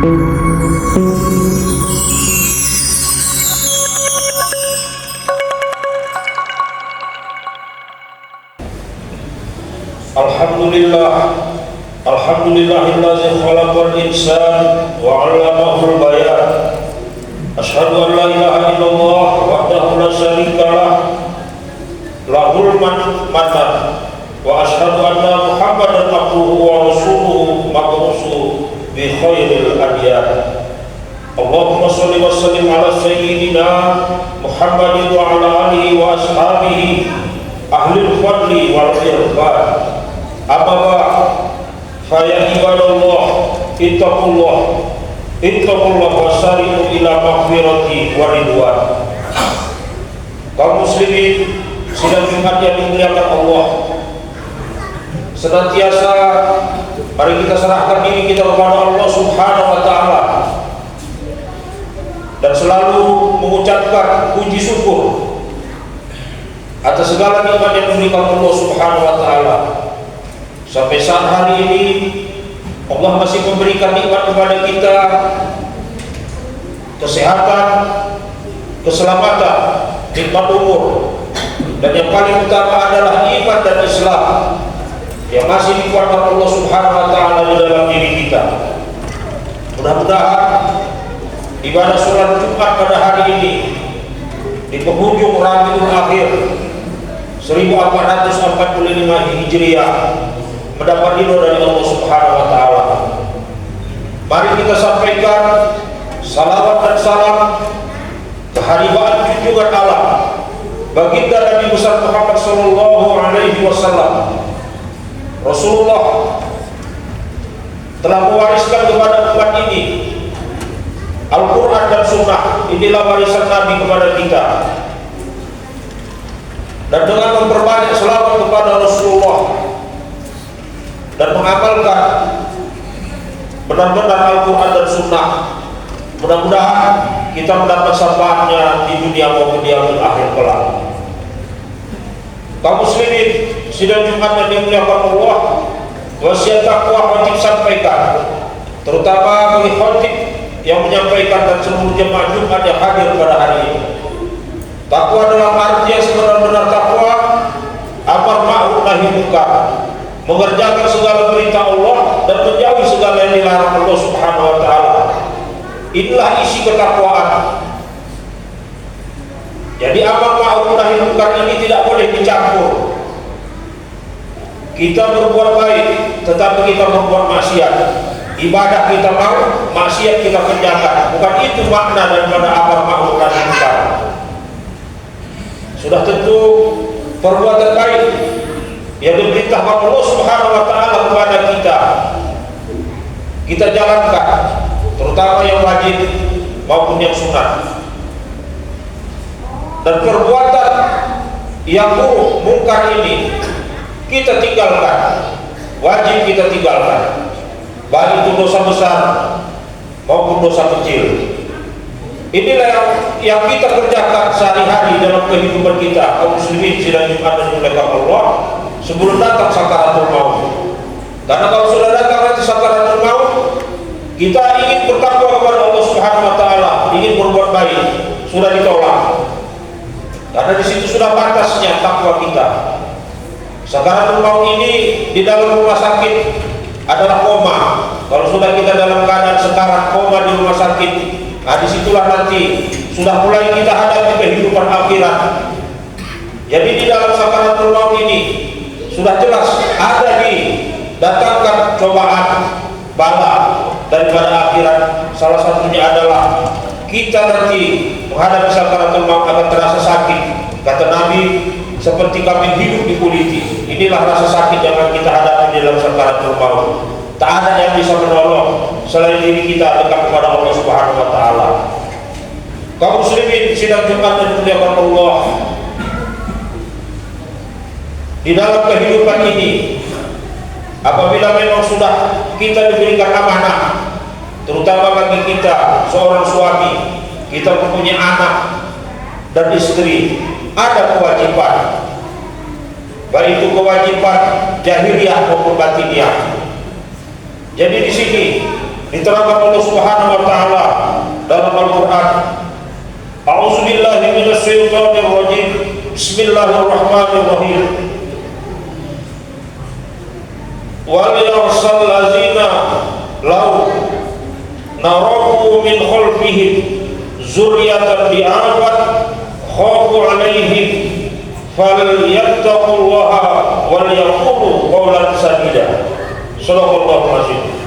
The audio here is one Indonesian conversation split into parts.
Alhamdulillahilladzi khalaqal insana wa 'allamahul bayan. Asyhadu an la ilaha illallah wahdahu la syarika lah, lahul mannan wa asyhadu anna Muhammadan abduhu wa rasuluhu mab'usu bi khairil adyan. Allahumma shalli wa sallim ala sayyidina Muhammadin wa ala alihi wa ashabihi ahlil fadli wal irfan. Amma ba'd, fa ya ibadallah ittaqullah wasari'u ila maghfirati wa ridwan. Kaum muslimin sidang Jumat yang dimuliakan Allah, senantiasa mari kita serahkan diri kita kepada Allah Subhanahu wa taala dan selalu mengucapkan puji syukur atas segala nikmat yang diberikan Allah Subhanahu wa taala. Sampai saat hari ini Allah masih memberikan nikmat kepada kita, kesehatan, keselamatan, nikmat umur, dan yang paling utama adalah iman dan Islam yang masih dikuatkan Allah Subhanahu wa taala di dalam diri kita. Mudah-mudahan ibadah sholat Jumat pada hari ini di penghujung Rabiul Akhir 1445 Hijriah mendapat ridho dari Allah Subhanahu wa taala. Mari kita sampaikan salawat dan salam kehadiran junjungan Allah baginda Nabi besar Muhammad sallallahu alaihi wasallam. Rasulullah telah mewariskan kepada umat ini Al-Quran dan Sunnah. Inilah warisan Nabi kepada kita. Dan dengan memperbanyak selawat kepada Rasulullah dan mengamalkan benar-benar Al-Quran dan Sunnah, mudah-mudahan kita mendapat syafaatnya di dunia maupun di akhir kelak. Kaum muslimin sidang Jumat yang dimuliakan Allah, wasiat takwa wajib sampaikan, terutama bagi khatib yang menyampaikan dan seluruh jemaah Jumat yang hadir pada hari ini. Takwa dalam arti yang sebenar-benar takwa, amar ma'ruf nahi munkar, mengerjakan segala perintah Allah dan menjauhi segala yang dilarang Allah Subhanahu wa taala. Inilah isi ketakwaan. Jadi amar ma'ruf nahi munkar ini tidak boleh dicampur. Kita berbuat baik tetapi kita berbuat maksiat. Ibadah kita mau, maksiat kita kerjakan. Bukan itu makna daripada amar ma'ruf nahi munkar. Sudah tentu perbuatan baik yang diperintahkan Allah Subhanahu wa taala kepada kita jalankan, terutama yang wajib maupun yang sunat. Dan perbuatan yang buruk, mungkar ini kita tinggalkan, wajib kita tinggalkan, baik itu dosa besar maupun dosa kecil. Inilah yang kita kerjakan sehari-hari dalam kehidupan kita, kaum muslimin sidang Jumat dan dimuliakan Allah, sebelum datang sakaratul maut. Karena kalau sudah datang nanti sakaratul maut, kita ingin bertakwa kepada Allah Subhanahu wa taala, ingin berbuat baik, sudah ditolak. Karena di situ sudah batasnya takwa kita. Sakaratul maut ini di dalam rumah sakit adalah koma. Kalau sudah kita dalam keadaan sekarang koma di rumah sakit, nah disitulah nanti sudah mulai kita hadapi kehidupan akhirat. Jadi di dalam sakaratul maut ini sudah jelas ada didatangkan cobaan bala daripada akhirat. Salah satunya adalah kita nanti menghadapi sakaratul maut akan terasa sakit. Kata Nabi, seperti kami hidup di kuliti. Inilah rasa sakit yang akan kita hadapi di dalam sakaratul maut. Tak ada yang bisa menolong selain diri kita dekat kepada Allah Subhanahu wa taala. Kaum muslimin sidang Jumat dan dimuliakan Allah, di dalam kehidupan ini apabila memang sudah kita diberikan amanah, terutama bagi kita seorang suami, kita mempunyai anak dan istri, ada kewajiban, baik itu kewajiban jahiliyah maupun batiniah. Jadi di sini Diterangkan Allah Subhanahu wa taala dalam Al-Qur'an. A'udzubillahi minasyaitonir rajim. Bismillahirrahmanirrahim. Wal yarsal ladzina law naraku min khalfihim zurriyatan bi'afat khafu 'alaihim falyattaqullaha wal yaqulu qawlan sadida. Sallallahu alaihi.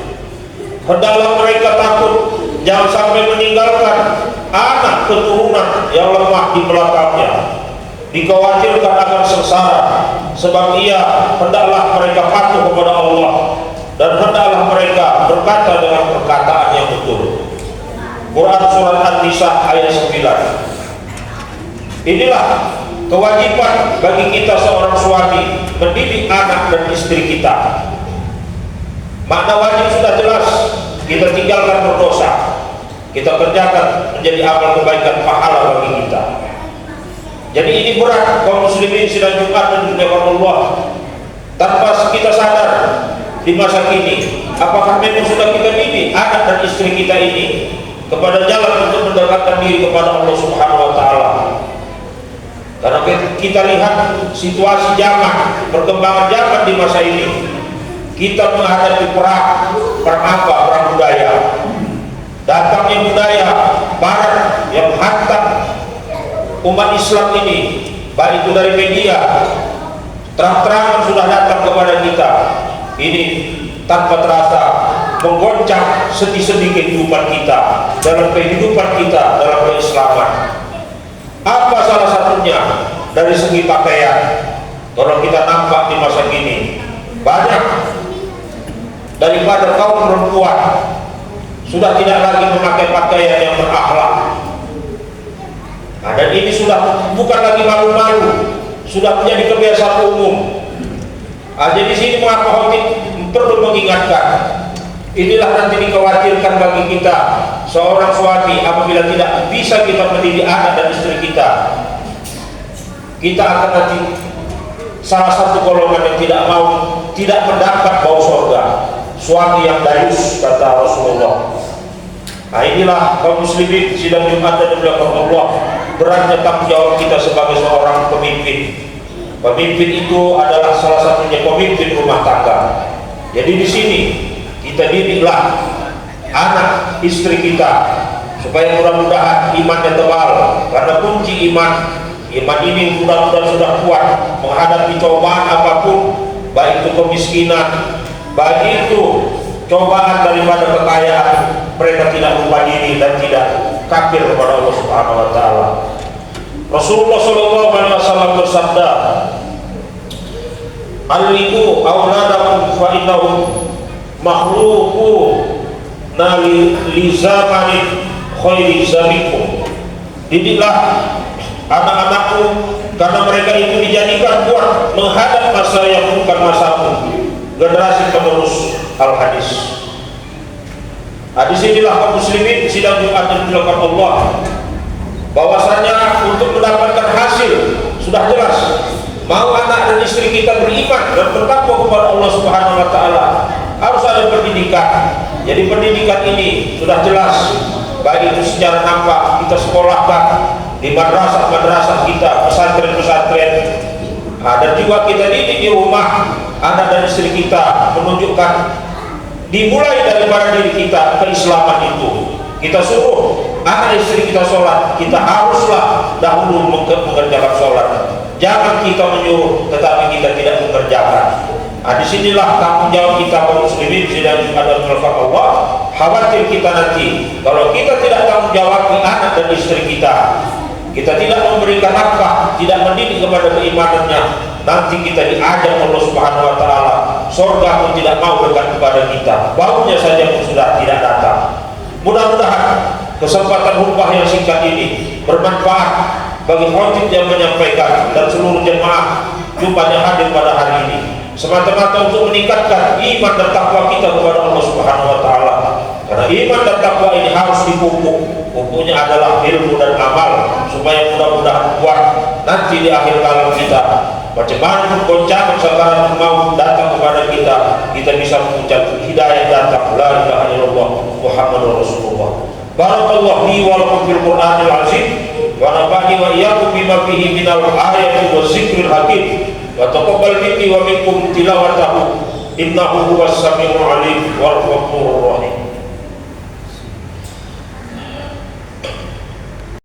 Hendaklah mereka takut jangan sampai meninggalkan anak keturunan yang lemah di belakangnya, dikhawatirkan akan sengsara, sebab ia hendaklah mereka patuh kepada Allah dan hendaklah mereka berkata dengan perkataan yang betul. Quran Surat An-Nisa ayat 9. Inilah kewajiban bagi kita seorang suami mendidik anak dan istri kita. Makna wajib sudah jelas, kita tinggalkan berdosa, kita kerjakan menjadi amal kebaikan pahala bagi kita. Jadi ini berat kaum muslimin sidang Jumat dan dunia Allah. Tanpa kita sadar di masa kini, apakah memang sudah kita didik anak dan istri kita ini kepada jalan untuk mendekatkan diri kepada Allah Subhanahu wa taala. Karena kita lihat situasi zaman, perkembangan zaman di masa ini, kita menghadapi perang apa? Perang budaya. Datangnya budaya barat yang menghantam umat Islam ini, baik itu dari media, terang-terangan sudah datang kepada kita. Ini tanpa terasa menggoncang sedih-sedih kehidupan kita, dalam kehidupan kita, dalam keislaman. Apa salah satunya? Dari segi pakaian. Kalau kita nampak di masa kini, banyak daripada kaum perempuan sudah tidak lagi memakai pakaian yang berakhlak. Nah, dan ini sudah bukan lagi malu-malu, sudah menjadi kebiasaan umum. Jadi di sini mengapa Khotib perlu mengingatkan, inilah nanti dikhawatirkan bagi kita seorang suami apabila tidak bisa kita mendidik anak dan istri kita. Kita akan nanti salah satu golongan yang tidak mendapat bau surga, suami yang dayus, kata Rasulullah. Nah, inilah kaum muslimin sidang Jumat dan belakang Allah, beratnya tanggung jawab kita sebagai seorang pemimpin. Pemimpin itu adalah salah satunya pemimpin rumah tangga. Jadi di sini kita didiklah anak istri kita supaya mudah-mudahan imannya tebal, karena kunci iman ini mudah-mudahan sudah kuat menghadapi cobaan apapun, baik itu kemiskinan, baik itu cobaan daripada kekayaan. Mereka tidak lupa diri dan tidak kafir kepada Allah Subhanahu wa taala. Rasulullah sallallahu alaihi wasallam bersabda, "Alliqu auladakum fa innahum makhluquna li zamanin khairi zamikum." Didiklah anak-anakmu karena mereka itu dijadikan buat menghadap masa yang bukan masamu, generasi penerus. Al-Hadis. Di sinilah kaum muslimin sidang Jumat yang dilakukan Allah, bahwasanya untuk mendapatkan hasil sudah jelas. Mau anak dan istri kita beriman dan bertakwa kepada Allah Subhanahu wa taala, harus ada pendidikan. Jadi pendidikan ini sudah jelas, baik itu secara nampak kita sekolahkan di madrasah-madrasah kita, pesantren-pesantren, dan juga kita didik di rumah anak dan istri kita, menunjukkan dimulai daripada diri kita keislaman itu. Kita suruh anak istri kita sholat, kita haruslah dahulu mengerjakan sholat. Jangan kita menyuruh tetapi kita tidak mengerjakan. Disinilah tanggung jawab kita kaum muslimin sidang Jumat dan belakang Allah. Khawatir kita nanti kalau kita tidak tanggung jawab anak dan istri kita, kita tidak memberikan nafkah, tidak mendidik kepada keimanannya, nanti kita diajak Allah Subhanahu wa taala, surga pun tidak mau dekat kepada kita, baunya saja pun sudah tidak datang. Mudah-mudahan kesempatan khutbah yang singkat ini bermanfaat bagi khotib yang menyampaikan dan seluruh jemaah Jumat yang hadir pada hari ini, semata-mata untuk meningkatkan iman dan takwa kita kepada Allah Subhanahu wa taala. Karena iman dan takwa ini harus dipupuk. Pupuknya adalah ilmu dan amal, supaya mudah-mudahan kuat nanti di akhir kalam kita macam mana goncangan sekarang mau datang kepada kita bisa mengucap hidayah datang, la ilaha illallah Muhammadur Rasulullah. Barakallahu li wa lakum fil Qur'anil azim wa nafa'ani wa iyyakum bima fihi minal ayati wa zikril hakim wa taqabbal minni wa minkum tilawatahu innahu huwas samiul alim wal ghafurur